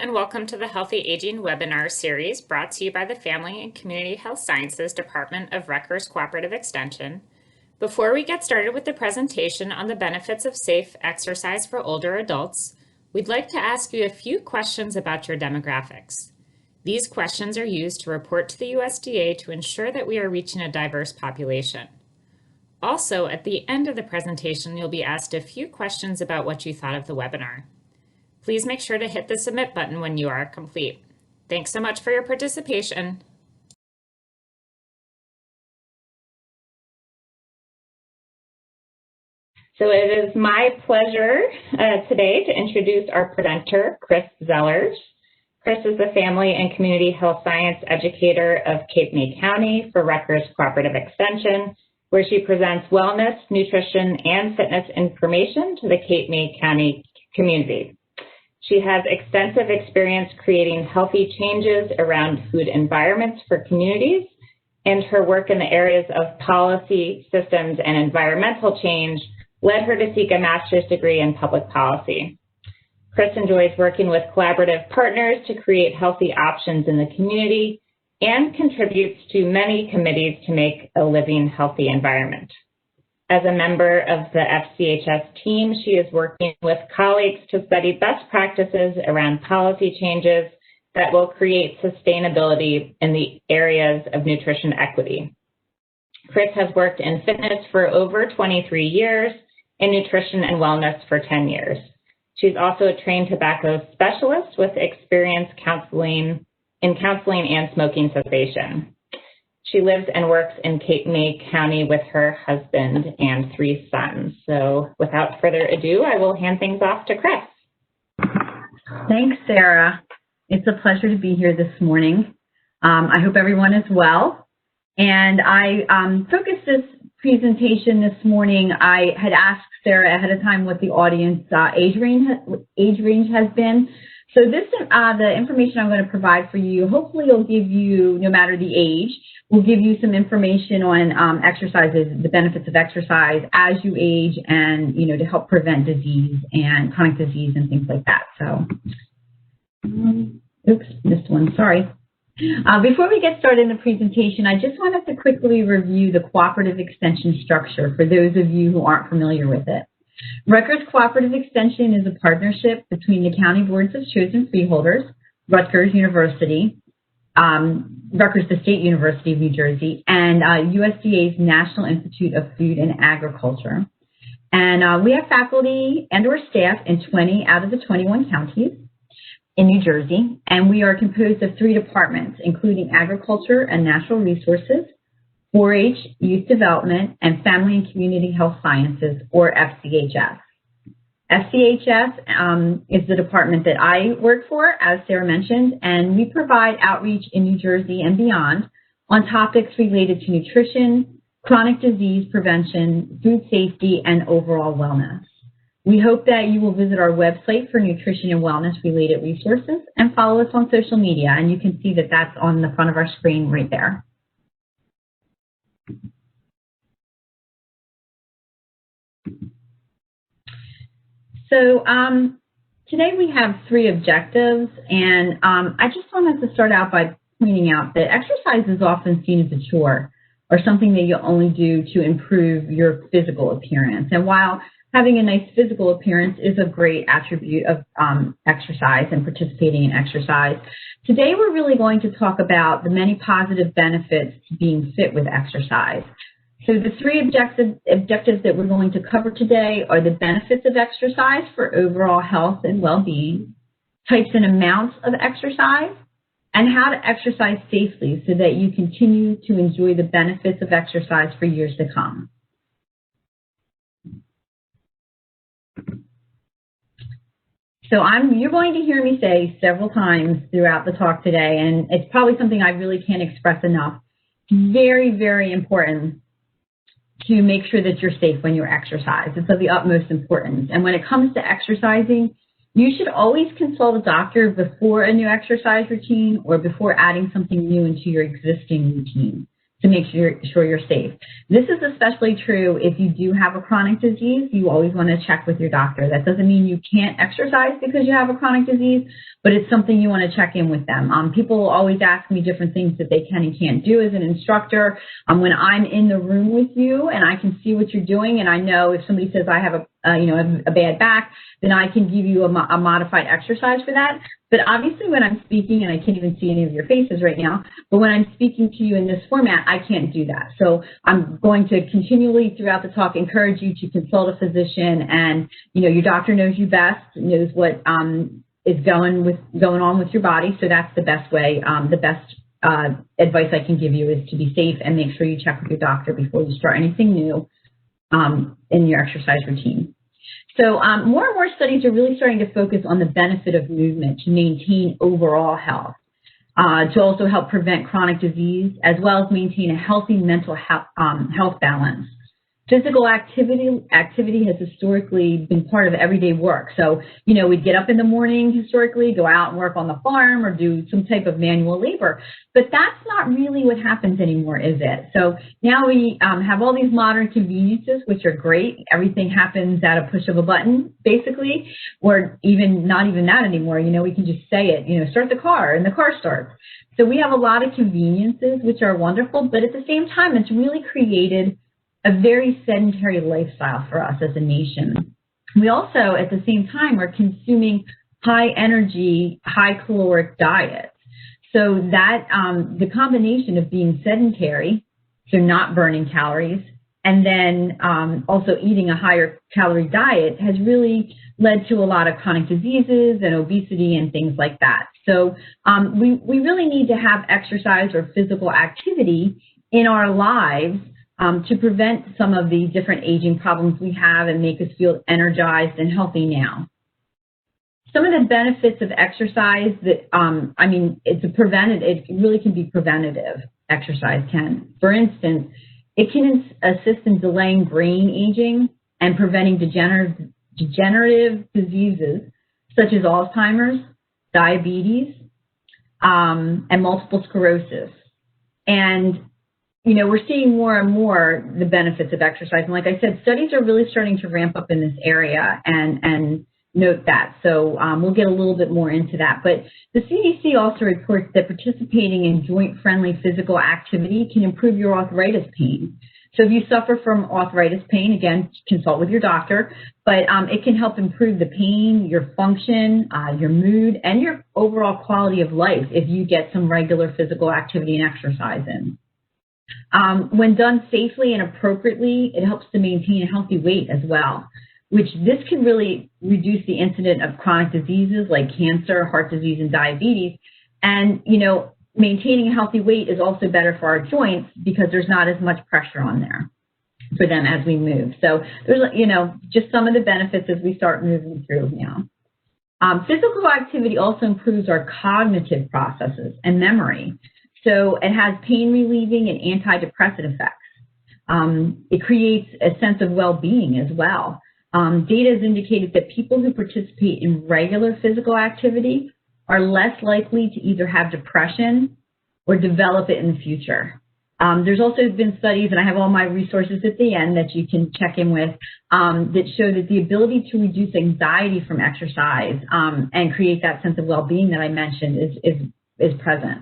and welcome to the Healthy Aging webinar series brought to you by the Family and Community Health Sciences Department of Rutgers Cooperative Extension. Before we get started with the presentation on the benefits of safe exercise for older adults, we'd like to ask you a few questions about your demographics. These questions are used to report to the USDA to ensure that we are reaching a diverse population. Also, at the end of the presentation, you'll be asked a few questions about what you thought of the webinar. Please make sure to hit the submit button when you are complete. Thanks so much for your participation. So it is my pleasure today to introduce our presenter, Chris Zellers. Chris is the Family and Community Health Science Educator of Cape May County for Rutgers Cooperative Extension, where she presents wellness, nutrition, and fitness information to the Cape May County community. She has extensive experience creating healthy changes around food environments for communities, and her work in the areas of policy, systems, and environmental change led her to seek a master's degree in public policy. Chris enjoys working with collaborative partners to create healthy options in the community and contributes to many committees to make a living healthy environment. As a member of the FCHS team, she is working with colleagues to study best practices around policy changes that will create sustainability in the areas of nutrition equity. Chris has worked in fitness for over 23 years and nutrition and wellness for 10 years. She's also a trained tobacco specialist with experience in counseling and smoking cessation. She lives and works in Cape May County with her husband and 3 sons. So without further ado, I will hand things off to Chris. Thanks, Sarah. It's a pleasure to be here this morning. I hope everyone is well. And I focused this presentation this morning. I had asked Sarah ahead of time what the audience age range has been. So this, the information I'm going to provide for you, hopefully will give you, no matter the age, will give you some information on exercises, the benefits of exercise as you age, and to help prevent disease and chronic disease and things like that. So, oops, missed one, sorry. Before we get started in the presentation, I just wanted to quickly review the cooperative extension structure for those of you who aren't familiar with it. Rutgers Cooperative Extension is a partnership between the County Boards of Chosen Freeholders, Rutgers University, Rutgers the State University of New Jersey, and USDA's National Institute of Food and Agriculture. And we have faculty and or staff in 20 out of the 21 counties in New Jersey, and we are composed of 3 departments, including Agriculture and Natural Resources, 4-H, Youth Development, and Family and Community Health Sciences, or FCHS. FCHS is the department that I work for, as Sarah mentioned, and we provide outreach in New Jersey and beyond on topics related to nutrition, chronic disease prevention, food safety, and overall wellness. We hope that you will visit our website for nutrition and wellness related resources and follow us on social media, and you can see that that's on the front of our screen right there. So today we have 3 objectives, and I just wanted to start out by pointing out that exercise is often seen as a chore or something that you only do to improve your physical appearance. And while having a nice physical appearance is a great attribute of exercise and participating in exercise, today we're really going to talk about the many positive benefits to being fit with exercise. So the 3 objectives that we're going to cover today are the benefits of exercise for overall health and well-being, types and amounts of exercise, and how to exercise safely so that you continue to enjoy the benefits of exercise for years to come. So you're going to hear me say several times throughout the talk today, and it's probably something I really can't express enough. Very, very important to make sure that you're safe when you exercise. It's of the utmost importance. And when it comes to exercising, you should always consult a doctor before a new exercise routine or before adding something new into your existing routine. to make sure you're safe. This is especially true if you do have a chronic disease. You always want to check with your doctor. That doesn't mean you can't exercise because you have a chronic disease, but it's something you want to check in with them. People will always ask me different things that they can and can't do as an instructor. When I'm in the room with you and I can see what you're doing, and I know if somebody says I have a bad back, then I can give you a modified exercise for that. But obviously when I'm speaking, and I can't even see any of your faces right now, but when I'm speaking to you in this format, I can't do that. So I'm going to continually throughout the talk encourage you to consult a physician, and your doctor knows you best, knows what is going on with your body. So that's the best way, the best advice I can give you is to be safe and make sure you check with your doctor before you start anything new in your exercise routine. So more and more studies are really starting to focus on the benefit of movement to maintain overall health, to also help prevent chronic disease, as well as maintain a healthy mental health balance. Physical activity has historically been part of everyday work. So, we'd get up in the morning historically, go out and work on the farm or do some type of manual labor. But that's not really what happens anymore, is it? So now we have all these modern conveniences, which are great. Everything happens at a push of a button, basically, or even not even that anymore. We can just say it, start the car, and the car starts. So we have a lot of conveniences, which are wonderful, but at the same time, it's really created a very sedentary lifestyle for us as a nation. We also, at the same time, are consuming high energy, high caloric diets. So that the combination of being sedentary, so not burning calories, and then also eating a higher calorie diet has really led to a lot of chronic diseases and obesity and things like that. So we really need to have exercise or physical activity in our lives to prevent some of the different aging problems we have and make us feel energized and healthy now. Some of the benefits of exercise that, it really can be preventative, exercise can. For instance, it can assist in delaying brain aging and preventing degenerative diseases such as Alzheimer's, diabetes, and multiple sclerosis. And we're seeing more and more the benefits of exercise. And like I said, studies are really starting to ramp up in this area and note that. So we'll get a little bit more into that. But the CDC also reports that participating in joint-friendly physical activity can improve your arthritis pain. So if you suffer from arthritis pain, again, consult with your doctor, but it can help improve the pain, your function, your mood, and your overall quality of life if you get some regular physical activity and exercise in. When done safely and appropriately, it helps to maintain a healthy weight as well, which this can really reduce the incidence of chronic diseases like cancer, heart disease, and diabetes. And, maintaining a healthy weight is also better for our joints because there's not as much pressure on there for them as we move. So there's, just some of the benefits as we start moving through now. Physical activity also improves our cognitive processes and memory. So it has pain relieving and antidepressant effects. It creates a sense of well-being as well. Data has indicated that people who participate in regular physical activity are less likely to either have depression or develop it in the future. There's also been studies, and I have all my resources at the end that you can check in with, that show that the ability to reduce anxiety from exercise and create that sense of well-being that I mentioned is present.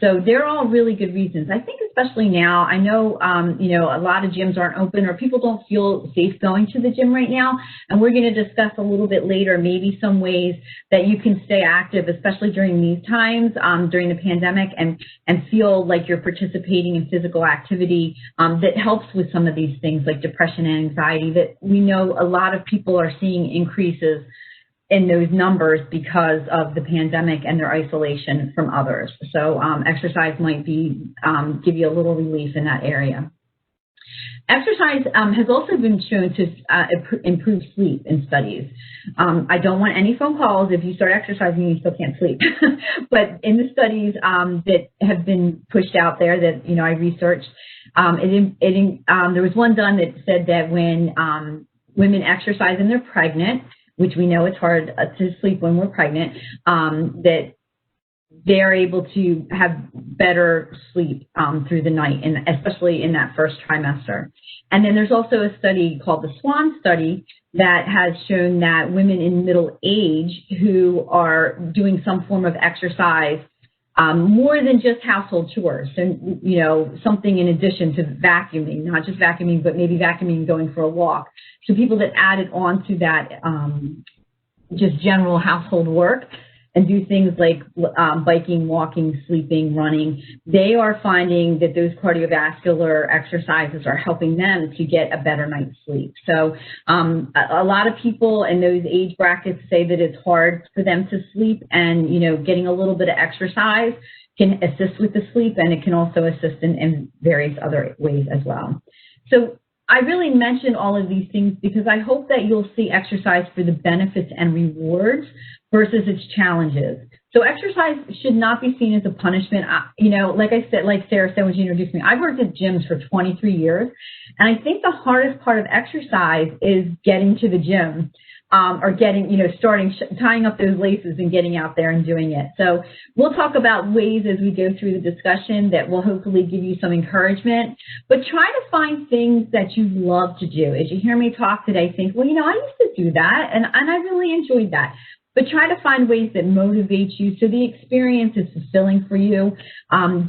So they're all really good reasons. I think especially now, I know, a lot of gyms aren't open or people don't feel safe going to the gym right now. And we're going to discuss a little bit later, maybe some ways that you can stay active, especially during these times, during the pandemic, and feel like you're participating in physical activity that helps with some of these things like depression and anxiety that we know a lot of people are seeing increases in those numbers because of the pandemic and their isolation from others. So exercise might be give you a little relief in that area. Exercise has also been shown to improve sleep in studies. I don't want any phone calls if you start exercising and you still can't sleep. But in the studies that have been pushed out there that I researched, there was one done that said that when women exercise and they're pregnant, which we know it's hard to sleep when we're pregnant, that they're able to have better sleep through the night, and especially in that first trimester. And then there's also a study called the SWAN study that has shown that women in middle age who are doing some form of exercise, more than just household chores, and something in addition to vacuuming, not just vacuuming, but maybe vacuuming and going for a walk. So people that added on to that just general household work and do things like biking, walking, sleeping, running, they are finding that those cardiovascular exercises are helping them to get a better night's sleep. So a lot of people in those age brackets say that it's hard for them to sleep, and getting a little bit of exercise can assist with the sleep, and it can also assist in various other ways as well. So I really mention all of these things because I hope that you'll see exercise for the benefits and rewards versus its challenges. So exercise should not be seen as a punishment. Like I said, like Sarah said when she introduced me, I've worked at gyms for 23 years, and I think the hardest part of exercise is getting to the gym, or getting, tying up those laces and getting out there and doing it. So we'll talk about ways as we go through the discussion that will hopefully give you some encouragement, but try to find things that you love to do. As you hear me talk today, think, well, I used to do that, and I really enjoyed that. But try to find ways that motivate you so the experience is fulfilling for you.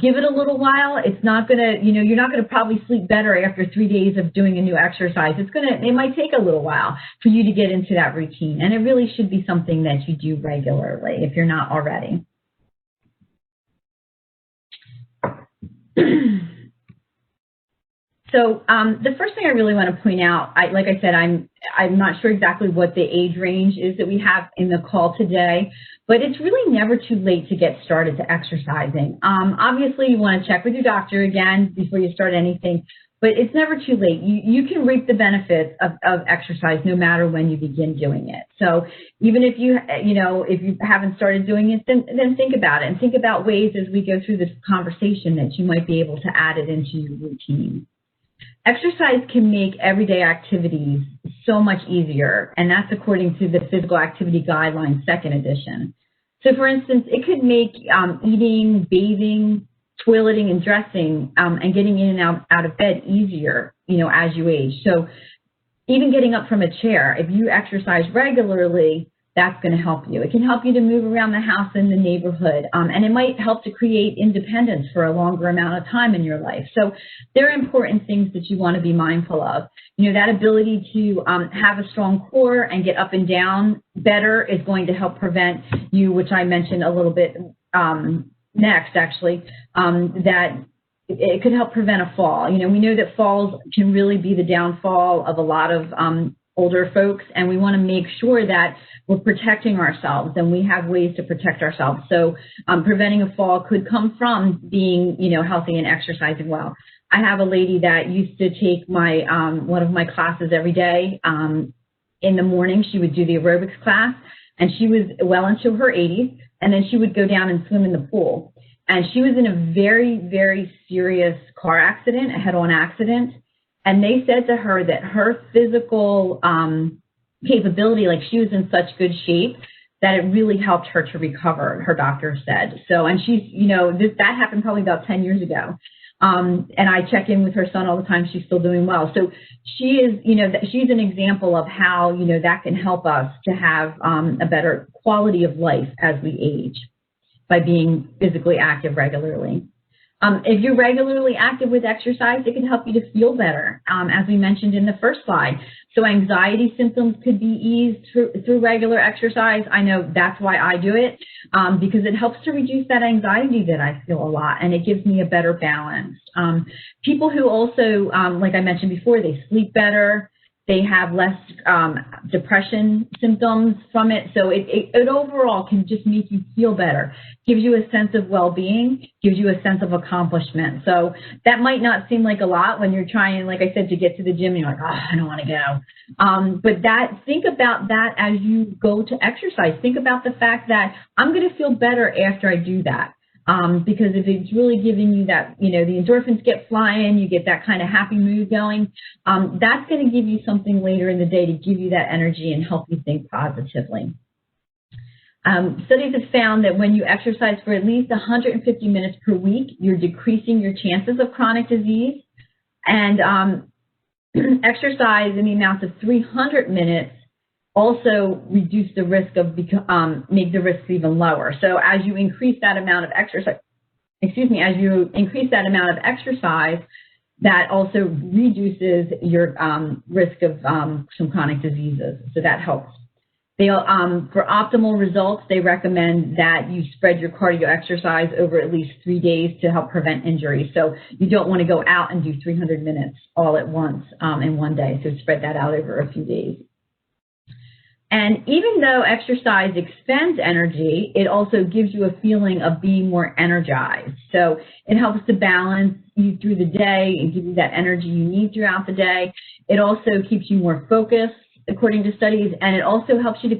Give it a little while. It's not going to, you're not going to probably sleep better after 3 days of doing a new exercise. It might take a little while for you to get into that routine. And it really should be something that you do regularly if you're not already. So the first thing I really want to point out, like I said, I'm not sure exactly what the age range is that we have in the call today, but it's really never too late to get started to exercising. Obviously, you want to check with your doctor again before you start anything, but it's never too late. You can reap the benefits of exercise no matter when you begin doing it. So even if if you haven't started doing it, then think about it, and think about ways as we go through this conversation that you might be able to add it into your routine. Exercise can make everyday activities so much easier, and that's according to the Physical Activity Guidelines, 2nd edition. So for instance, it could make eating, bathing, toileting, and dressing, and getting in and out of bed easier, as you age. So even getting up from a chair, if you exercise regularly, that's going to help you. It can help you to move around the house and the neighborhood, and it might help to create independence for a longer amount of time in your life. So there are important things that you want to be mindful of. That ability to have a strong core and get up and down better is going to help prevent you, which I mentioned a little bit next, actually, that it could help prevent a fall. We know that falls can really be the downfall of a lot of older folks, and we want to make sure that we're protecting ourselves, and we have ways to protect ourselves. So preventing a fall could come from being, healthy and exercising well. I have a lady that used to take my one of my classes every day. In the morning, she would do the aerobics class, and she was well into her 80s, and then she would go down and swim in the pool. And she was in a very, very serious car accident, a head-on accident, and they said to her that her physical capability, like she was in such good shape that it really helped her to recover, her doctor said. So, and she's, that happened probably about 10 years ago. And I check in with her son all the time. She's still doing well. So she is, she's an example of how, that can help us to have a better quality of life as we age by being physically active regularly. If you're regularly active with exercise, it can help you to feel better, as we mentioned in the first slide. So anxiety symptoms could be eased through regular exercise. I know that's why I do it, because it helps to reduce that anxiety that I feel a lot, and it gives me a better balance. People who also, like I mentioned before, they sleep better. They have less depression symptoms from it. So it overall can just make you feel better, gives you a sense of well-being, gives you a sense of accomplishment. So that might not seem like a lot when you're trying, like I said, to get to the gym and you're like, oh, I don't want to go. But think about that as you go to exercise. Think about the fact that I'm going to feel better after I do that. Because if it's really giving you that, the endorphins get flying, you get that kind of happy mood going, that's going to give you something later in the day to give you that energy and help you think positively. Studies have found that when you exercise for at least 150 minutes per week, you're decreasing your chances of chronic disease. And exercise in the amount of 300 minutes also reduce the risk of, make the risks even lower. So as you increase that amount of exercise, as you increase that amount of exercise, that also reduces your risk of some chronic diseases. So that helps. They, for optimal results, they recommend that you spread your cardio exercise over at least 3 days to help prevent injury. So you don't want to go out and do 300 minutes all at once in one day. So spread that out over a few days. And even though exercise expends energy, it also gives you a feeling of being more energized. So it helps to balance you through the day and give you that energy you need throughout the day. It also keeps you more focused, according to studies, and it also helps you to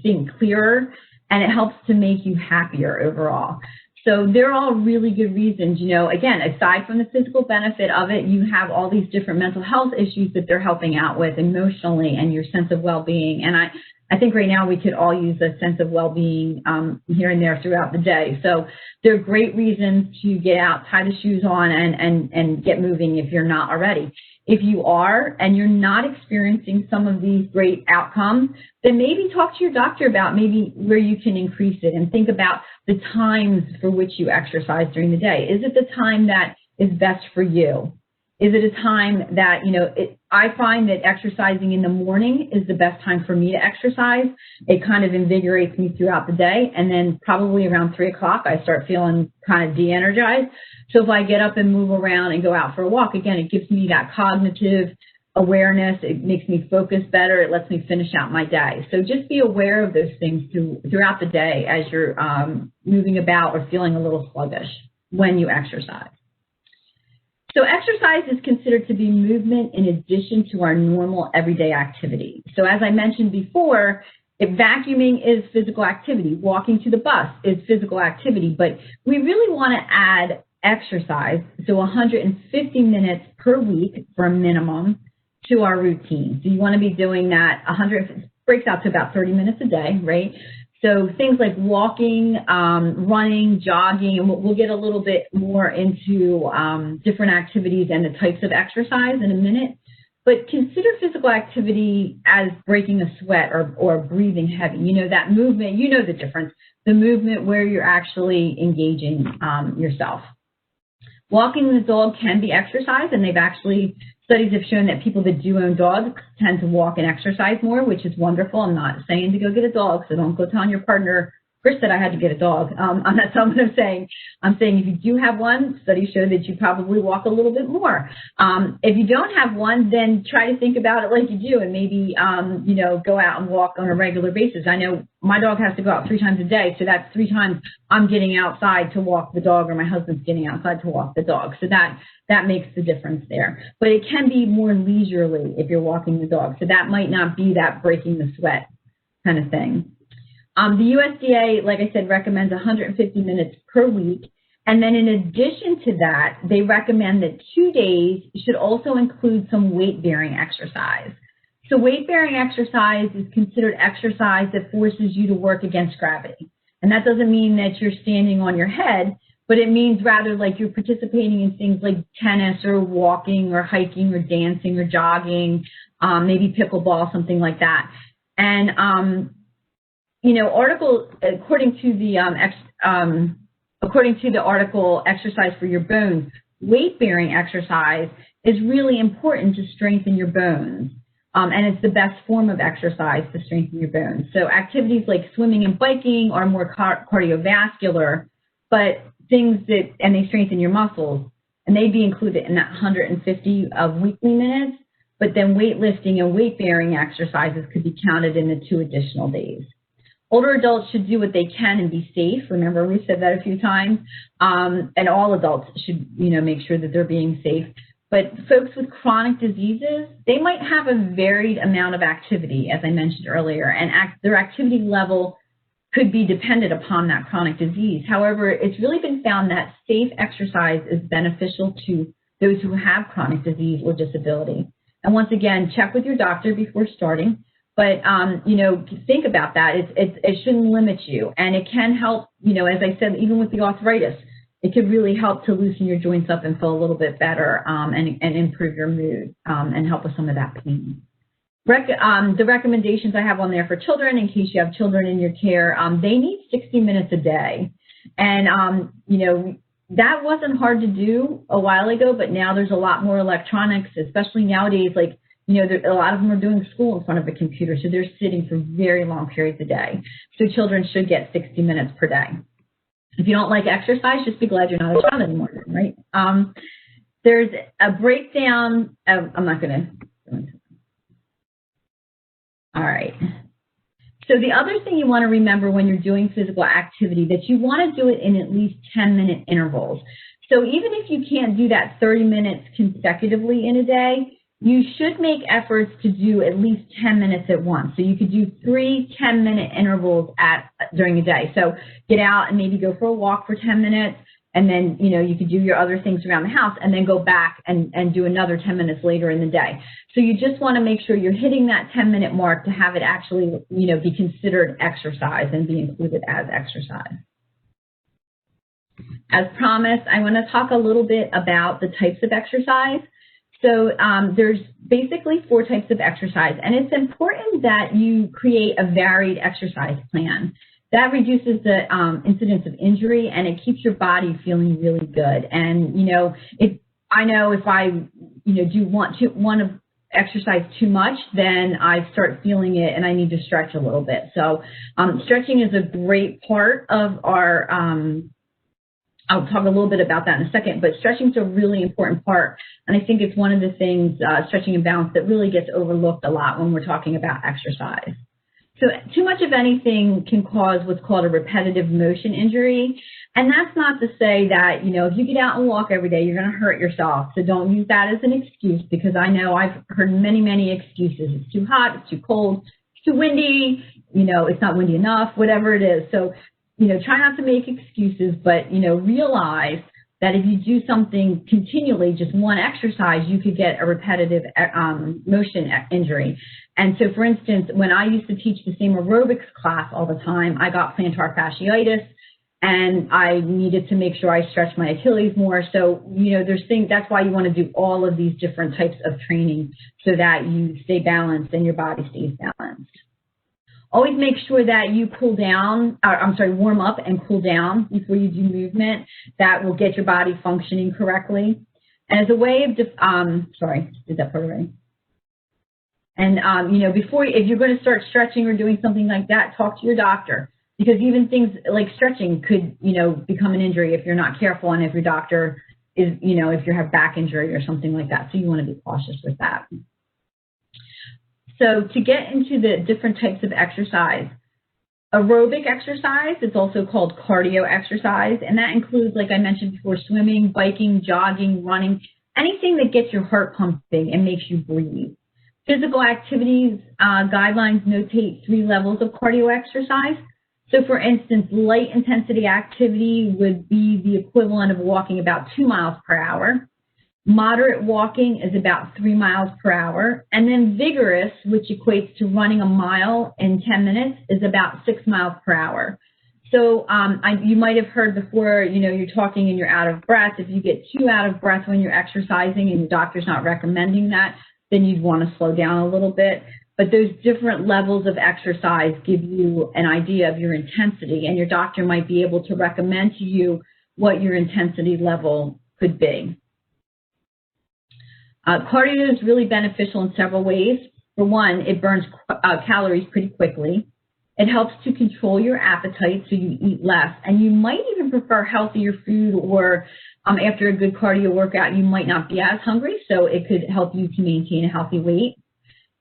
think clearer, and it helps to make you happier overall. So they're all really good reasons. You know, again, aside from the physical benefit of it, you have all these different mental health issues that they're helping out with emotionally and your sense of well-being. And I think right now we could all use a sense of well-being here and there throughout the day. So they're great reasons to get out, tie the shoes on, and get moving if you're not already. If you are and you're not experiencing some of these great outcomes, then maybe talk to your doctor about maybe where you can increase it, and think about the times for which you exercise during the day. Is it the time that is best for you? Is it a time that, you know, I find that exercising in the morning is the best time for me to exercise. It kind of invigorates me throughout the day, and then probably around 3 o'clock, I start feeling kind of de-energized. So if I get up and move around and go out for a walk, again, it gives me that cognitive awareness. It makes me focus better. It lets me finish out my day. So just be aware of those things throughout the day as you're moving about or feeling a little sluggish when you exercise. So exercise is considered to be movement in addition to our normal everyday activity. So as I mentioned before, if vacuuming is physical activity, walking to the bus is physical activity, but we really want to add exercise, so 150 minutes per week for a minimum, to our routine. So you want to be doing that 100, breaks out to about 30 minutes a day, right? So things like walking, running, jogging, and we'll get a little bit more into different activities and the types of exercise in a minute. But consider physical activity as breaking a sweat or breathing heavy. You know, that movement, you know the difference, the movement where you're actually engaging yourself. Walking the dog can be exercise, and studies have shown that people that do own dogs tend to walk and exercise more, which is wonderful. I'm not saying to go get a dog, so don't go telling your partner, Chris said I had to get a dog. That's not what I'm saying. I'm saying if you do have one, studies show that you probably walk a little bit more. If you don't have one, then try to think about it like you do, and maybe, you know, go out and walk on a regular basis. I know my dog has to go out 3 times a day, so that's 3 times I'm getting outside to walk the dog, or my husband's getting outside to walk the dog. So that makes the difference there. But it can be more leisurely if you're walking the dog. So that might not be that breaking the sweat kind of thing. The USDA, like I said, recommends 150 minutes per week. And then in addition to that, they recommend that 2 days should also include some weight-bearing exercise. So weight-bearing exercise is considered exercise that forces you to work against gravity. And that doesn't mean that you're standing on your head, but it means rather like you're participating in things like tennis or walking or hiking or dancing or jogging, maybe pickleball, something like that. And you know, according to the article, Exercise for Your Bones, weight-bearing exercise is really important to strengthen your bones. And it's the best form of exercise to strengthen your bones. So activities like swimming and biking are more cardiovascular, but and they strengthen your muscles, and they'd be included in that 150 of weekly minutes. But then weightlifting and weight-bearing exercises could be counted in the 2 additional days. Older adults should do what they can and be safe. Remember, we said that a few times. And all adults should, you know, make sure that they're being safe. But folks with chronic diseases, they might have a varied amount of activity, as I mentioned earlier, and their activity level could be dependent upon that chronic disease. However, it's really been found that safe exercise is beneficial to those who have chronic disease or disability. And once again, check with your doctor before starting. But, you know, think about that. It shouldn't limit you. And it can help, you know, as I said, even with the arthritis, it could really help to loosen your joints up and feel a little bit better and improve your mood and help with some of that pain. The recommendations I have on there for children, in case you have children in your care, they need 60 minutes a day. And, you know, that wasn't hard to do a while ago, but now there's a lot more electronics, especially nowadays. Like, you know, a lot of them are doing school in front of a computer, so they're sitting for very long periods a day. So children should get 60 minutes per day. If you don't like exercise, just be glad you're not a child anymore, right? There's a breakdown of, I'm not going to go into it. All right. So the other thing you want to remember when you're doing physical activity, that you want to do it in at least 10-minute intervals. So even if you can't do that 30 minutes consecutively in a day, you should make efforts to do at least 10 minutes at once. So you could do 3 10-minute intervals during a day. So get out and maybe go for a walk for 10 minutes, and then, you know, you could do your other things around the house and then go back and do another 10 minutes later in the day. So you just want to make sure you're hitting that 10-minute mark to have it actually, you know, be considered exercise and be included as exercise. As promised, I want to talk a little bit about the types of exercise. So there's basically 4 types of exercise, and it's important that you create a varied exercise plan. That reduces the incidence of injury, and it keeps your body feeling really good. And, you know, I know if I, you know, do want to exercise too much, then I start feeling it and I need to stretch a little bit. So stretching is a great part of our, I'll talk a little bit about that in a second, but stretching is a really important part. And I think it's one of the things, stretching and balance, that really gets overlooked a lot when we're talking about exercise. So too much of anything can cause what's called a repetitive motion injury. And that's not to say that, you know, if you get out and walk every day, you're going to hurt yourself. So don't use that as an excuse, because I know I've heard many, many excuses. It's too hot, it's too cold, it's too windy, you know, it's not windy enough, whatever it is. So, you know, try not to make excuses, but, you know, realize that if you do something continually, just one exercise, you could get a repetitive motion injury. And so, for instance, when I used to teach the same aerobics class all the time, I got plantar fasciitis, and I needed to make sure I stretched my Achilles more. So, you know, there's things, that's why you want to do all of these different types of training so that you stay balanced and your body stays balanced. Always make sure that you cool down, warm up and cool down before you do movement. That will get your body functioning correctly. And as a way of, did that part already? And, you know, if you're going to start stretching or doing something like that, talk to your doctor, because even things like stretching could, you know, become an injury if you're not careful, and if your doctor is, you know, if you have back injury or something like that. So you want to be cautious with that. So to get into the different types of exercise, aerobic exercise is also called cardio exercise, and that includes, like I mentioned before, swimming, biking, jogging, running, anything that gets your heart pumping and makes you breathe. Physical activities guidelines notate 3 levels of cardio exercise. So for instance, light intensity activity would be the equivalent of walking about 2 miles per hour. Moderate walking is about 3 miles per hour. And then vigorous, which equates to running a mile in 10 minutes, is about 6 miles per hour. So you might have heard before, you know, you're talking and you're out of breath. If you get too out of breath when you're exercising and your doctor's not recommending that, then you'd want to slow down a little bit. But those different levels of exercise give you an idea of your intensity, and your doctor might be able to recommend to you what your intensity level could be. Cardio is really beneficial in several ways. For one, it burns calories pretty quickly. It helps to control your appetite so you eat less, and you might even prefer healthier food, or after a good cardio workout, you might not be as hungry, so it could help you to maintain a healthy weight.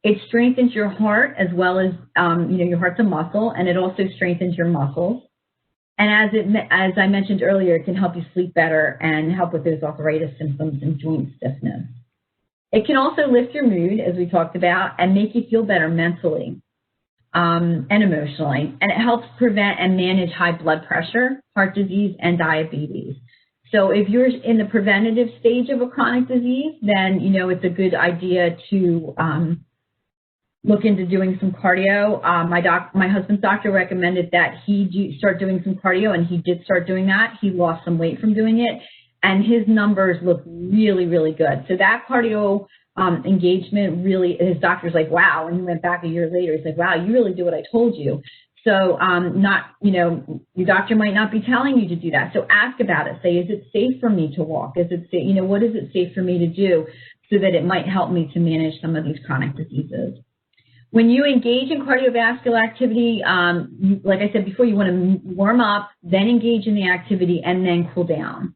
It strengthens your heart as well as, you know, your heart's a muscle, and it also strengthens your muscles. And as I mentioned earlier, it can help you sleep better and help with those arthritis symptoms and joint stiffness. It can also lift your mood, as we talked about, and make you feel better mentally and emotionally. And it helps prevent and manage high blood pressure, heart disease, and diabetes. So if you're in the preventative stage of a chronic disease, then, you know, it's a good idea to look into doing some cardio. My husband's doctor recommended that he start doing some cardio, and he did start doing that. He lost some weight from doing it, and his numbers look really, really good. So that cardio engagement really, his doctor's like, wow. And he went back a year later. He's like, wow, you really do what I told you. So your doctor might not be telling you to do that. So ask about it. Say, is it safe for me to walk? Is it safe, what is it safe for me to do so that it might help me to manage some of these chronic diseases? When you engage in cardiovascular activity, like I said before, you want to warm up, then engage in the activity, and then cool down.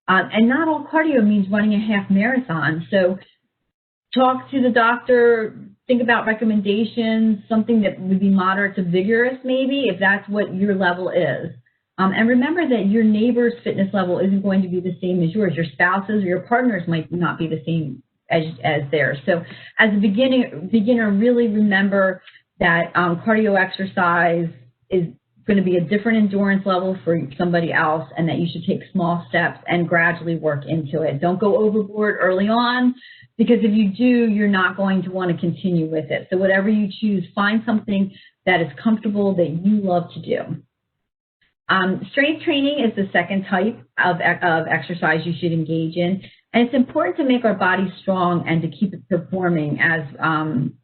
And not all cardio means running a half marathon. So talk to the doctor, think about recommendations, something that would be moderate to vigorous maybe, if that's what your level is. And remember that your neighbor's fitness level isn't going to be the same as yours. Your spouse's or your partner's might not be the same as theirs. So as a beginner, really remember that cardio exercise is going to be a different endurance level for somebody else, and that you should take small steps and gradually work into it. Don't go overboard early on, because if you do, you're not going to want to continue with it. So whatever you choose, find something that is comfortable, that you love to do. Strength training is the second type of exercise you should engage in. And it's important to make our bodies strong and to keep it performing as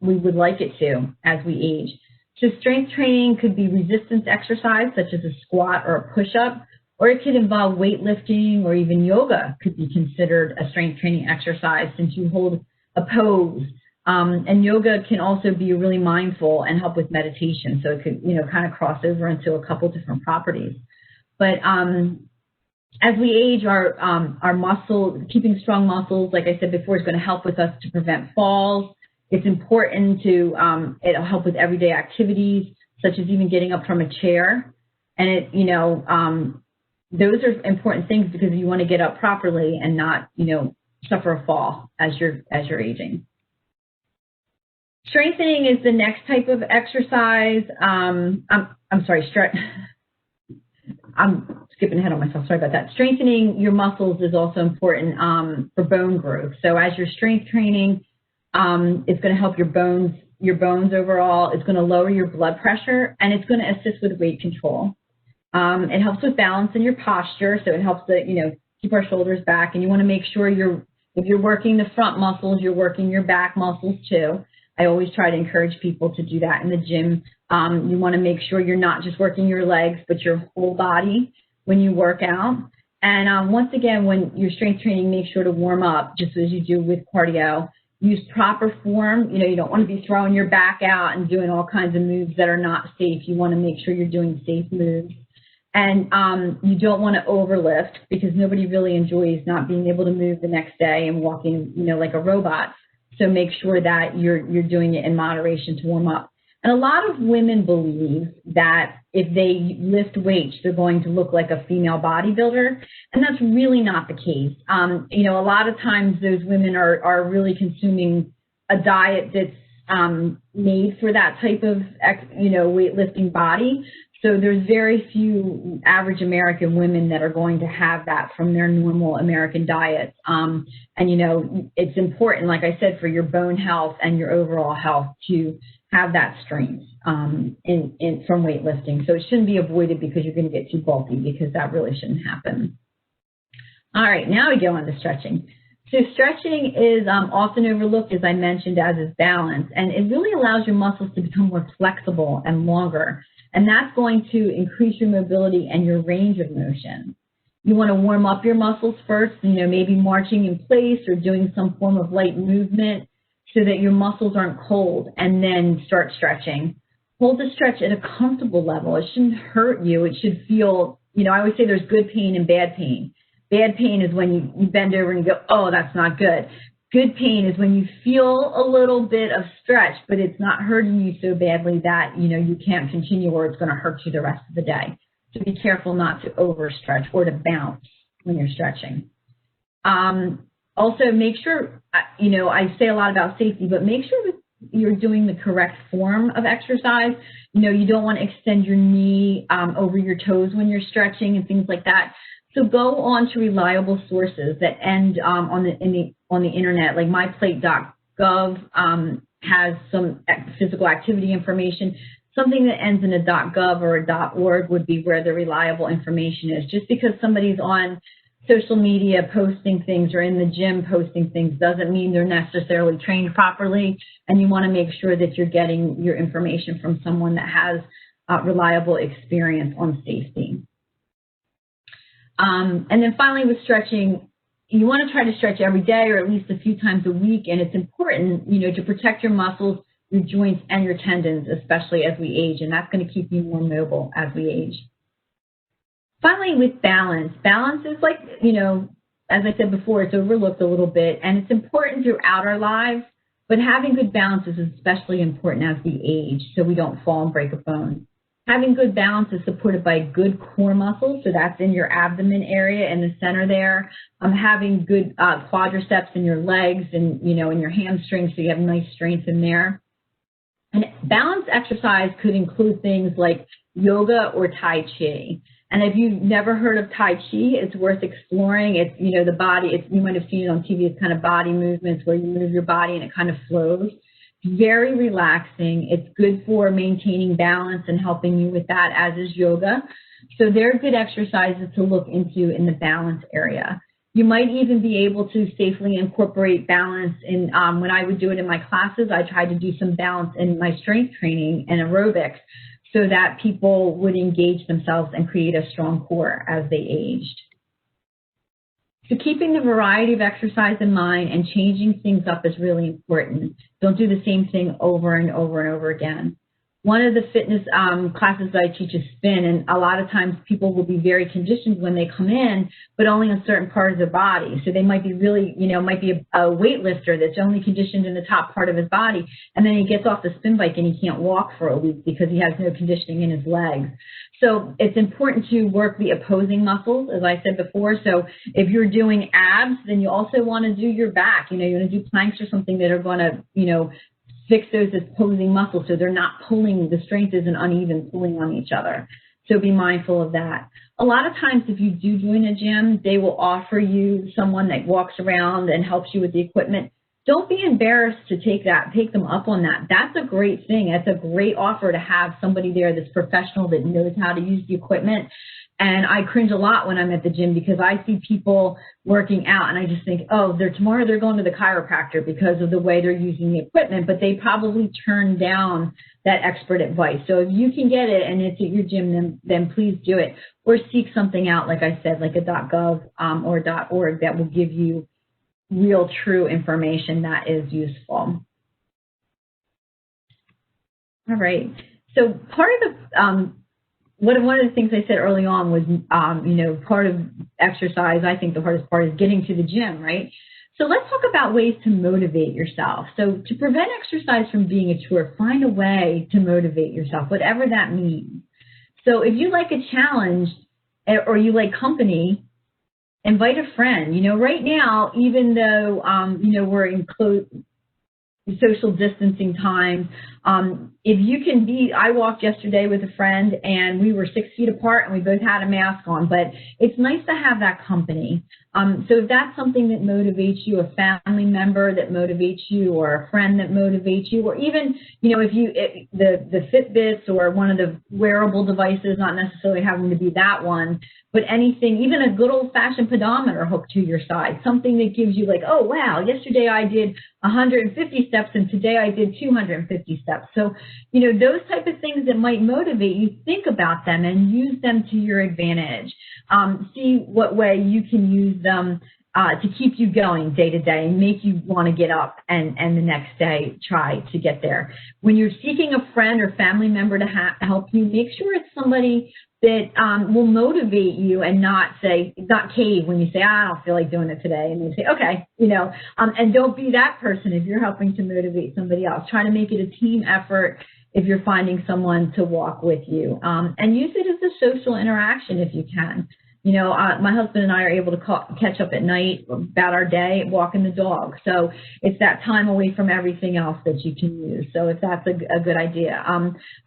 we would like it to as we age. So strength training could be resistance exercise, such as a squat or a push-up, or it could involve weightlifting, or even yoga could be considered a strength training exercise since you hold a pose. And yoga can also be really mindful and help with meditation. So it could, kind of cross over into a couple different properties. But as we age, our muscle, keeping strong muscles, like I said before, is going to help with us to prevent falls. It's important to, it'll help with everyday activities, such as even getting up from a chair. And those are important things because you want to get up properly and not, suffer a fall as you're aging. Strengthening is the next type of exercise. I'm skipping ahead on myself, sorry about that. Strengthening your muscles is also important for bone growth. So as you're strength training, it's going to help your bones overall. It's going to lower your blood pressure, and it's going to assist with weight control. It helps with balance in your posture, so it helps to, keep our shoulders back, and you want to make sure if you're working the front muscles, you're working your back muscles too. I always try to encourage people to do that in the gym. You want to make sure you're not just working your legs, but your whole body when you work out. And once again, when you're strength training, make sure to warm up just as you do with cardio. Use proper form. You don't want to be throwing your back out and doing all kinds of moves that are not safe. You want to make sure you're doing safe moves. And you don't want to overlift, because nobody really enjoys not being able to move the next day and walking, like a robot. So make sure that you're doing it in moderation to warm up. And a lot of women believe that if they lift weights, they're going to look like a female bodybuilder, and that's really not the case. A lot of times those women are really consuming a diet that's made for that type of, weightlifting body. So there's very few average American women that are going to have that from their normal American diet. And, it's important, like I said, for your bone health and your overall health to have that strength from weightlifting. So it shouldn't be avoided because you're going to get too bulky, because that really shouldn't happen. All right, now we go on to stretching. So stretching is often overlooked, as I mentioned, as is balance. And it really allows your muscles to become more flexible and longer. And that's going to increase your mobility and your range of motion. You want to warm up your muscles first, maybe marching in place or doing some form of light movement so that your muscles aren't cold, and then start stretching. Hold the stretch at a comfortable level. It shouldn't hurt you. It should feel, I always say there's good pain and bad pain. Bad pain is when you bend over and you go, oh, that's not good. Good pain is when you feel a little bit of stretch, but it's not hurting you so badly that, you can't continue, or it's going to hurt you the rest of the day. So be careful not to overstretch or to bounce when you're stretching. Also, make sure, I say a lot about safety, but make sure that you're doing the correct form of exercise. You don't want to extend your knee over your toes when you're stretching and things like that. So go on to reliable sources that end on the internet, like myplate.gov. has some physical activity information. Something that ends in a .gov or a .org would be where the reliable information is. Just because somebody's on social media posting things or in the gym posting things doesn't mean they're necessarily trained properly, and you want to make sure that you're getting your information from someone that has reliable experience on safety. And then finally with stretching, you want to try to stretch every day or at least a few times a week, and it's important, you know, to protect your muscles, your joints, and your tendons, especially as we age, and that's going to keep you more mobile as we age. Finally, with balance. Balance is like, you know, as I said before, it's overlooked a little bit, and it's important throughout our lives, but having good balance is especially important as we age so we don't fall and break a bone. Having good balance is supported by good core muscles, so that's in your abdomen area in the center there. Having good quadriceps in your legs and, you know, in your hamstrings, so you have nice strength in there. And balance exercise could include things like yoga or Tai Chi. And if you've never heard of Tai Chi, it's worth exploring. It's, you know, the body, you might have seen it on TV, it's kind of body movements where you move your body and it kind of flows. It's very relaxing. It's good for maintaining balance and helping you with that, as is yoga. So they're good exercises to look into in the balance area. You might even be able to safely incorporate balance in, when I would do it in my classes, I tried to do some balance in my strength training and aerobics so that people would engage themselves and create a strong core as they aged. So keeping the variety of exercise in mind and changing things up is really important. Don't do the same thing over and over and over again. One of the fitness classes that I teach is spin, and a lot of times people will be very conditioned when they come in, but only in certain part of their body. So they might be really, you know, might be a weightlifter that's only conditioned in the top part of his body, and then he gets off the spin bike and he can't walk for a week because he has no conditioning in his legs. So it's important to work the opposing muscles, as I said before. So if you're doing abs, then you also want to do your back. You know, you want to do planks or something that are going to, you know, fix those opposing muscles so they're not pulling, the strength isn't uneven pulling on each other. So be mindful of that. A lot of times if you do join a gym, they will offer you someone that walks around and helps you with the equipment. Don't be embarrassed to take them up on that. That's a great thing. That's a great offer to have somebody there that's professional, that knows how to use the equipment. And I cringe a lot when I'm at the gym because I see people working out and I just think, oh, tomorrow they're going to the chiropractor because of the way they're using the equipment, but they probably turn down that expert advice. So if you can get it and it's at your gym, then please do it. Or seek something out, like I said, like a .gov or .org that will give you real, true information that is useful. All right. So part of the one of the things I said early on was, you know, part of exercise, I think the hardest part is getting to the gym, right? So let's talk about ways to motivate yourself. So to prevent exercise from being a chore, find a way to motivate yourself, whatever that means. So if you like a challenge or you like company, invite a friend. You know, right now, even though, you know, we're in social distancing time, if you can be, I walked yesterday with a friend and we were 6 feet apart and we both had a mask on, but it's nice to have that company. So if that's something that motivates you, a family member that motivates you, or a friend that motivates you, or even, you know, the Fitbits or one of the wearable devices, not necessarily having to be that one, but anything, even a good old-fashioned pedometer hooked to your side, something that gives you like, oh, wow, yesterday I did 150 steps and today I did 250 steps. So, you know, those type of things that might motivate you, think about them and use them to your advantage. See what way you can use them to keep you going day to day and make you want to get up and the next day try to get there. When you're seeking a friend or family member to help you, make sure it's somebody that will motivate you and not cave when you say, I don't feel like doing it today. And you say, okay, you know, and don't be that person if you're helping to motivate somebody else. Try to make it a team effort if you're finding someone to walk with you. And use it as a social interaction if you can. You know, my husband and I are able to catch up at night about our day, walking the dog. So it's that time away from everything else that you can use. So if that's a good idea.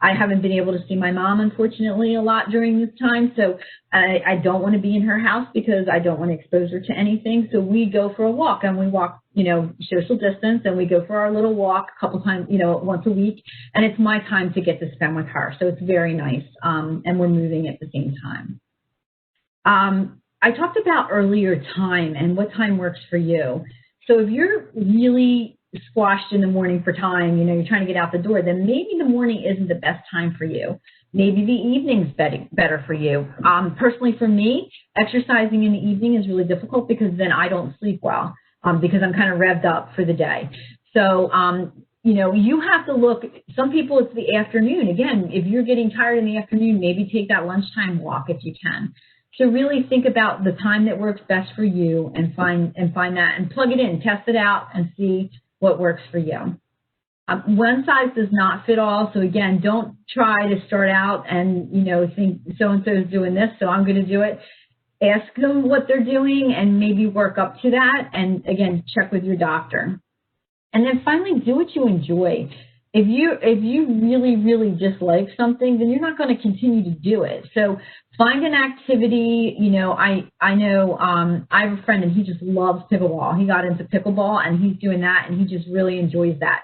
I haven't been able to see my mom, unfortunately, a lot during this time. So I don't want to be in her house because I don't want to expose her to anything. So we go for a walk and we walk social distance, and we go for our little walk a couple times, once a week, and it's my time to get to spend with her. So it's very nice, and we're moving at the same time. I talked about earlier time and what time works for you. So if you're really squashed in the morning for time, you're trying to get out the door, then maybe the morning isn't the best time for you. Maybe the evening's better for you. Personally, for me, exercising in the evening is really difficult because then I don't sleep well because I'm kind of revved up for the day. So, you have to look. Some people, it's the afternoon. Again, if you're getting tired in the afternoon, maybe take that lunchtime walk if you can. So really think about the time that works best for you and find that and plug it in, test it out, and see what works for you. One size does not fit all. So again, don't try to start out and, think so-and-so is doing this, so I'm going to do it. Ask them what they're doing and maybe work up to that. And again, check with your doctor. And then finally, do what you enjoy. If you really, really dislike something, then you're not going to continue to do it. So find an activity. I know I have a friend and he just loves pickleball. He got into pickleball and he's doing that and he just really enjoys that.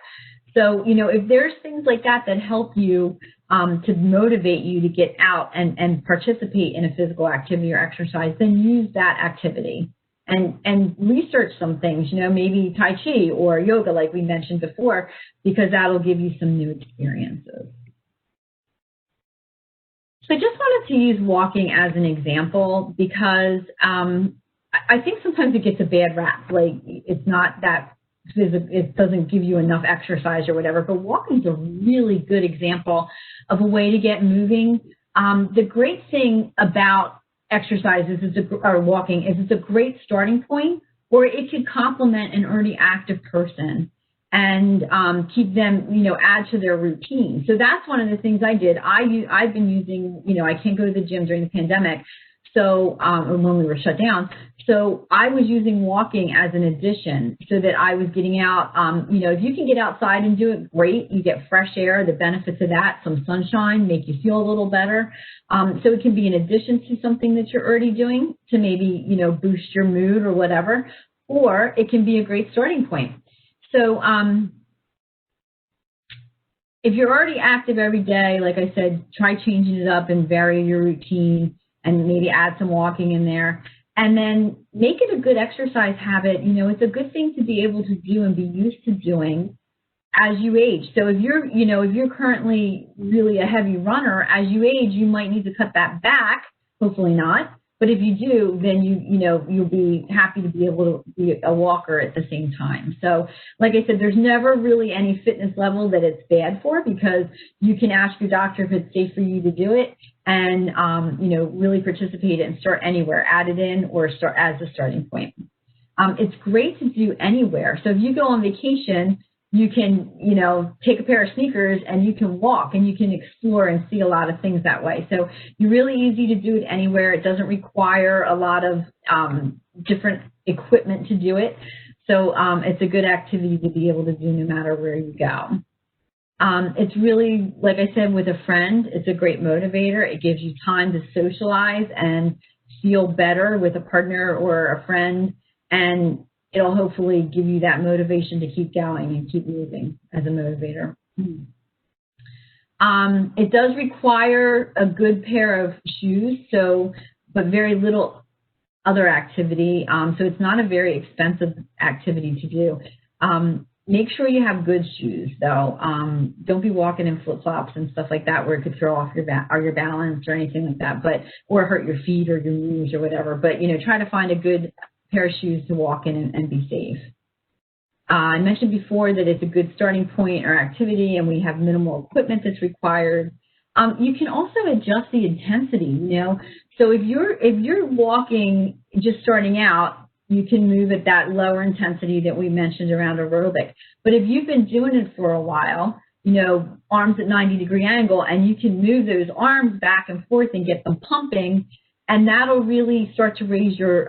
So, if there's things like that that help you to motivate you to get out and participate in a physical activity or exercise, then use that activity. And research some things, maybe Tai Chi or yoga, like we mentioned before, because that'll give you some new experiences. So I just wanted to use walking as an example because I think sometimes it gets a bad rap. Like it's not that physical, it doesn't give you enough exercise or whatever, but walking is a really good example of a way to get moving. The great thing about exercises or walking is it's a great starting point, or it could complement an already active person and keep them, add to their routine. So that's one of the things I did. I've been using, I can't go to the gym during the pandemic, so or when we were shut down. So I was using walking as an addition so that I was getting out. If you can get outside and do it, great. You get fresh air, the benefits of that, some sunshine, make you feel a little better. So it can be an addition to something that you're already doing to maybe, boost your mood or whatever, or it can be a great starting point. So if you're already active every day, like I said, try changing it up and vary your routine and maybe add some walking in there. And then make it a good exercise habit. It's a good thing to be able to do and be used to doing as you age. So if you're currently really a heavy runner, as you age, you might need to cut that back. Hopefully not. But if you do, then you'll be happy to be able to be a walker at the same time. So like I said, there's never really any fitness level that it's bad for, because you can ask your doctor if it's safe for you to do it and, really participate and start anywhere, add it in or start as a starting point. It's great to do anywhere. So if you go on vacation, you can, take a pair of sneakers and you can walk and you can explore and see a lot of things that way. So you're really easy to do it anywhere. It doesn't require a lot of different equipment to do it. So it's a good activity to be able to do no matter where you go. It's really, like I said, with a friend, it's a great motivator. It gives you time to socialize and feel better with a partner or a friend, and it'll hopefully give you that motivation to keep going and keep moving as a motivator. It does require a good pair of shoes, but very little other activity. So it's not a very expensive activity to do. Make sure you have good shoes, though. Don't be walking in flip-flops and stuff like that where it could throw off your balance or anything like that, or hurt your feet or your knees or whatever. But, try to find a good pair of shoes to walk in and be safe. I mentioned before that it's a good starting point or activity, and we have minimal equipment that's required. You can also adjust the intensity, So if you're walking just starting out, you can move at that lower intensity that we mentioned around aerobic. But if you've been doing it for a while, arms at 90-degree angle, and you can move those arms back and forth and get them pumping, and that'll really start to raise your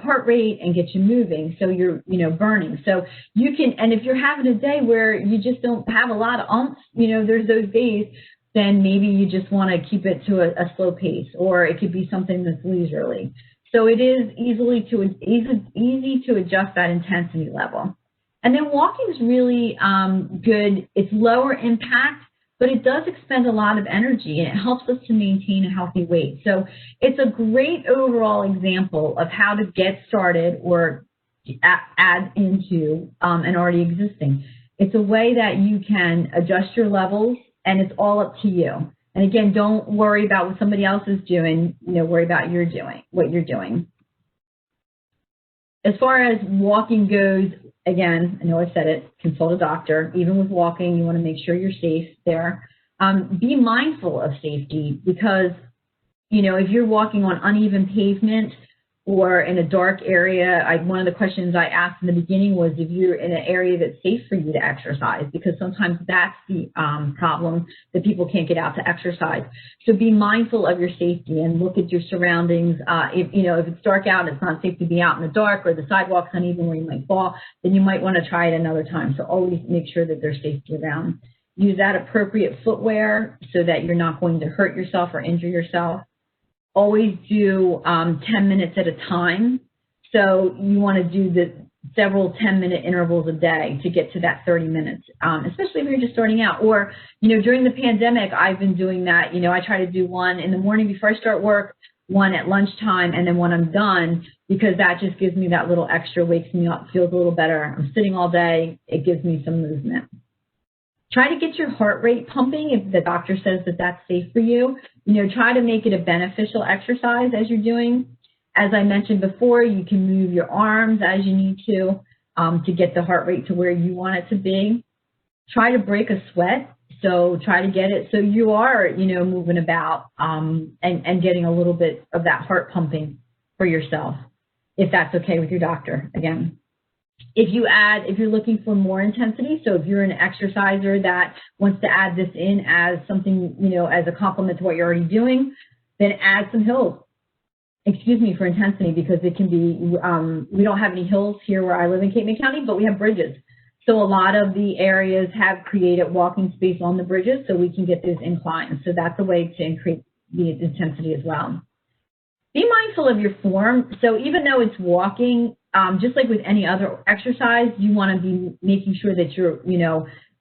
heart rate and get you moving, so you're burning. So you can, and if you're having a day where you just don't have a lot of oomph, there's those days, then maybe you just want to keep it to a slow pace, or it could be something that's leisurely. So it is easy to adjust that intensity level. And then walking is really good. It's lower impact, but it does expend a lot of energy, and it helps us to maintain a healthy weight. So it's a great overall example of how to get started or add into an already existing. It's a way that you can adjust your levels, and it's all up to you. And again, don't worry about what somebody else is doing, worry about what you're doing. As far as walking goes, again, I know I said it, consult a doctor. Even with walking, you want to make sure you're safe there. Be mindful of safety because, if you're walking on uneven pavement or in a dark area, one of the questions I asked in the beginning was if you're in an area that's safe for you to exercise, because sometimes that's the problem, that people can't get out to exercise. So be mindful of your safety and look at your surroundings. If it's dark out and it's not safe to be out in the dark, or the sidewalk's uneven where you might fall, then you might want to try it another time. So always make sure that there's safety around. Use that appropriate footwear so that you're not going to hurt yourself or injure yourself. Always do 10 minutes at a time. So you want to do the several 10-minute intervals a day to get to that 30 minutes, especially if you're just starting out. Or, during the pandemic, I've been doing that. I try to do one in the morning before I start work, one at lunchtime, and then when I'm done, because that just gives me that little extra, wakes me up, feels a little better. I'm sitting all day. It gives me some movement. Try to get your heart rate pumping if the doctor says that that's safe for you. Try to make it a beneficial exercise as you're doing. As I mentioned before, you can move your arms as you need to get the heart rate to where you want it to be. Try to break a sweat. So try to get it so you are, moving about and getting a little bit of that heart pumping for yourself, if that's okay with your doctor, again. If you're looking for more intensity, so if you're an exerciser that wants to add this in as something, as a complement to what you're already doing, then add some hills. For intensity, because it can be, we don't have any hills here where I live in Cape May County, but we have bridges. So a lot of the areas have created walking space on the bridges so we can get those inclines. So that's a way to increase the intensity as well. Be mindful of your form. So even though it's walking, just like with any other exercise, you want to be making sure that you're,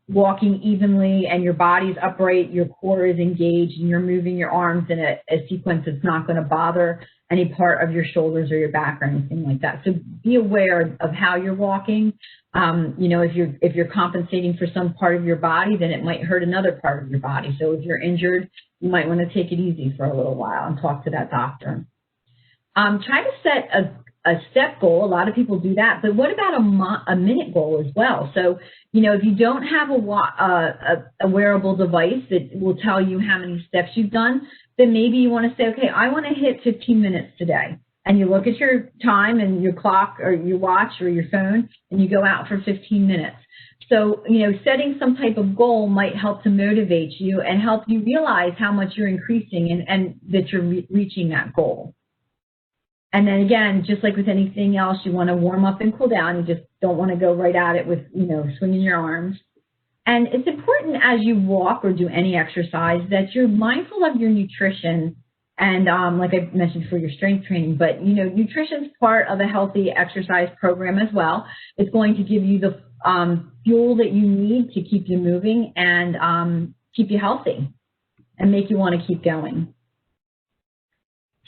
walking evenly and your body's upright, your core is engaged, and you're moving your arms in a sequence that's not going to bother any part of your shoulders or your back or anything like that. So be aware of how you're walking. If you're compensating for some part of your body, then it might hurt another part of your body. So if you're injured, you might want to take it easy for a little while and talk to that doctor. Try to set a step goal. A lot of people do that, but what about a minute goal as well? So, if you don't have a wearable device that will tell you how many steps you've done, then maybe you want to say, okay, I want to hit 15 minutes today. And you look at your time and your clock or your watch or your phone, and you go out for 15 minutes. So, setting some type of goal might help to motivate you and help you realize how much you're increasing and that you're reaching that goal. And then again, just like with anything else, you want to warm up and cool down. You just don't want to go right at it with, swinging your arms. And it's important as you walk or do any exercise that you're mindful of your nutrition. And like I mentioned for your strength training, but, nutrition's part of a healthy exercise program as well. It's going to give you the fuel that you need to keep you moving and keep you healthy and make you want to keep going.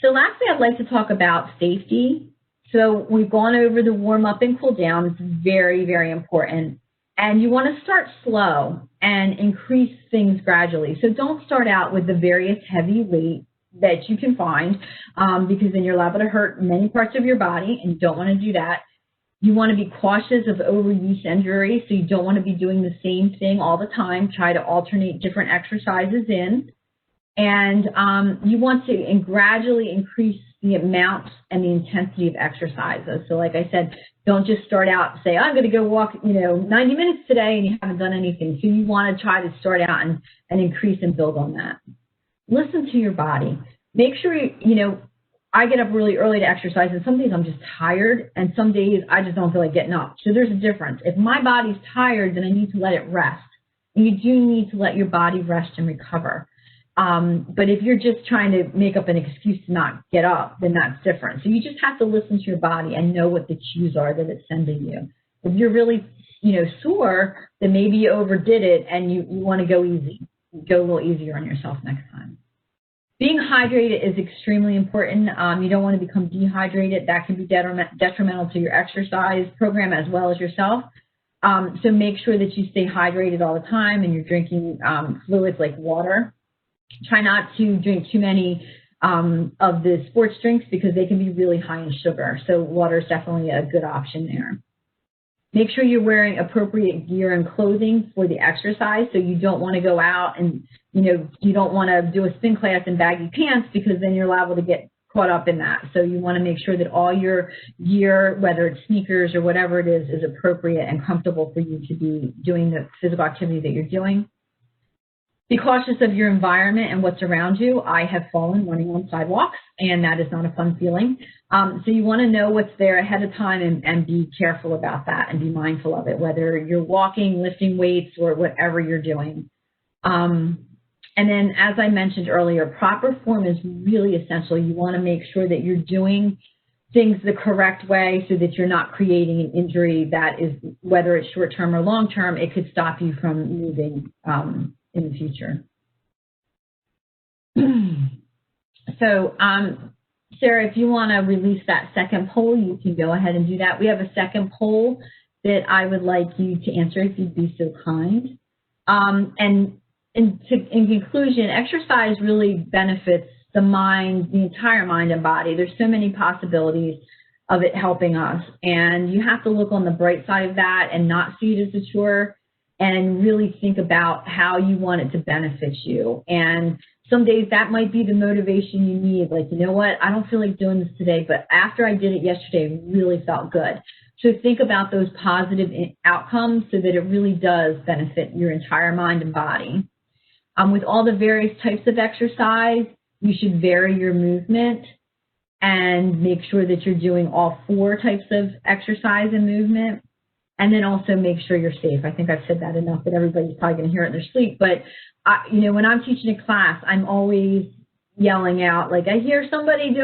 So lastly, I'd like to talk about safety. So we've gone over the warm up and cool down. It's very, very important. And you want to start slow and increase things gradually. So don't start out with the various heavy weight that you can find because then you're liable to hurt many parts of your body, and you don't want to do that. You want to be cautious of overuse injury, so you don't want to be doing the same thing all the time. Try to alternate different exercises in. And you want to gradually increase the amount and the intensity of exercises. So like I said, don't just start out and say, I'm going to go walk, 90 minutes today, and you haven't done anything. So you want to try to start out and increase and build on that. Listen to your body. Make sure, I get up really early to exercise, and some days I'm just tired, and some days I just don't feel like getting up. So there's a difference. If my body's tired, then I need to let it rest. And you do need to let your body rest and recover. But if you're just trying to make up an excuse to not get up, then that's different. So you just have to listen to your body and know what the cues are that it's sending you. If you're really, sore, then maybe you overdid it and you want to go easy. Go a little easier on yourself next time. Being hydrated is extremely important. You don't want to become dehydrated. That can be detrimental to your exercise program as well as yourself. So make sure that you stay hydrated all the time and you're drinking fluids like water. Try not to drink too many of the sports drinks because they can be really high in sugar. So water is definitely a good option there. Make sure you're wearing appropriate gear and clothing for the exercise. So you don't want to go out and, you don't want to do a spin class in baggy pants because then you're liable to get caught up in that. So you want to make sure that all your gear, whether it's sneakers or whatever it is appropriate and comfortable for you to be doing the physical activity that you're doing. Be cautious of your environment and what's around you. I have fallen running on sidewalks, and that is not a fun feeling. So you want to know what's there ahead of time and be careful about that and be mindful of it, whether you're walking, lifting weights, or whatever you're doing. And then, as I mentioned earlier, proper form is really essential. You want to make sure that you're doing things the correct way so that you're not creating an injury that is, whether it's short-term or long-term, it could stop you from moving in the future. So, Sarah, if you want to release that second poll, you can go ahead and do that. We have a second poll that I would like you to answer if you'd be so kind. In conclusion, exercise really benefits the mind, the entire mind and body. There's so many possibilities of it helping us, and you have to look on the bright side of that and not see it as a chore and really think about how you want it to benefit you. And some days that might be the motivation you need, like, you know what, I don't feel like doing this today, but after I did it yesterday, it really felt good. So think about those positive outcomes so that it really does benefit your entire mind and body. With all the various types of exercise, you should vary your movement and make sure that you're doing all 4 types of exercise and movement. And then also make sure you're safe. I think I've said that enough that everybody's probably going to hear it in their sleep. But, when I'm teaching a class, I'm always yelling out, like, I hear somebody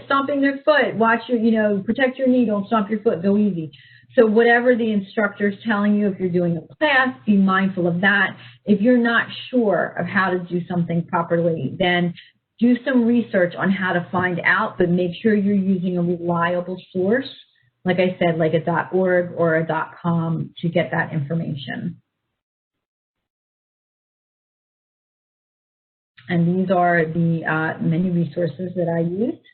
stomping their foot. Watch your, protect your knee. Don't stomp your foot. Go easy. So whatever the instructor is telling you, if you're doing a class, be mindful of that. If you're not sure of how to do something properly, then do some research on how to find out, but make sure you're using a reliable source. Like I said, like a .org or a .com to get that information. And these are the many resources that I used.